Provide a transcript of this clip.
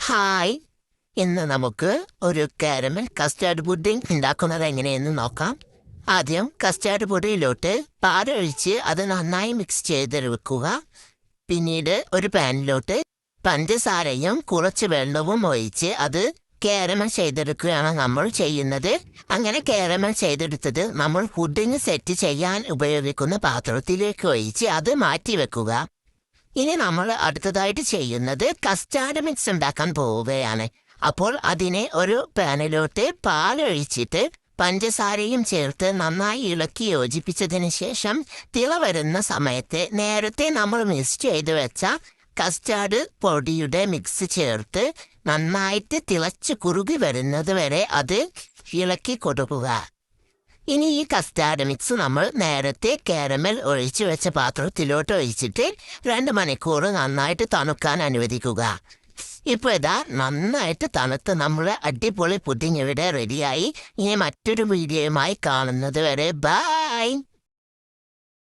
Hi, ഇന്ന് നമുക്ക് ഒരു കാരമൽ കസ്റ്റാർഡ് പുഡിംഗ് ഉണ്ടാക്കുന്നത് എങ്ങനെയെന്ന് നോക്കാം. ആദ്യം കസ്റ്റാർഡ് പൊടിയിലോട്ട് പാലൊഴിച്ച് അത് നന്നായി മിക്സ് ചെയ്ത് വെക്കുക. പിന്നീട് ഒരു പാനിലോട്ട് പഞ്ചസാരയും കുറച്ച് വെള്ളവും ഒഴിച്ച് അത് കാരമൽ ചെയ്തെടുക്കുകയാണ് നമ്മൾ ചെയ്യുന്നത്. അങ്ങനെ കാരമൽ ചെയ്തെടുത്തത് നമ്മൾ പുഡിംഗ് സെറ്റ് ചെയ്യാൻ ഉപയോഗിക്കുന്ന പാത്രത്തിലേക്ക് ഒഴിച്ച് അത് മാറ്റി വെക്കുക. ഇനി നമ്മൾ അടുത്തതായിട്ട് ചെയ്യുന്നത് കസ്റ്റാർഡ് മിക്സ് ഉണ്ടാക്കാൻ പോവുകയാണ്. അപ്പോൾ അതിനെ ഒരു പാനിലോട്ട് പാലൊഴിച്ചിട്ട് പഞ്ചസാരയും ചേർത്ത് നന്നായി ഇളക്കി യോജിപ്പിച്ചതിന് ശേഷം തിള വരുന്ന സമയത്ത് നേരത്തെ നമ്മൾ മിക്സ് ചെയ്ത് വെച്ച കസ്റ്റാർഡ് പൊടിയുടെ മിക്സ് ചേർത്ത് നന്നായിട്ട് തിളച്ച് കുറുകി വരുന്നത് വരെ അത് ഇളക്കി കൊടുക്കുക. ഇനി ഈ കസ്റ്റാർഡ് മിക്സ് നമ്മൾ നേരത്തെ കാരമൽ ഒഴിച്ചു വെച്ച പാത്രത്തിലോട്ട് ഒഴിച്ചിട്ട് 2 മണിക്കൂർ നന്നായിട്ട് തണുക്കാൻ അനുവദിക്കുക. ഇപ്പോൾ ഇതാ നന്നായിട്ട് തണുത്ത് നമ്മുടെ അടിപൊളി പുഡിംഗ് ഇവിടെ റെഡിയായി. ഇനി മറ്റൊരു വീഡിയോയുമായി കാണുന്നത് വരെ ബൈ.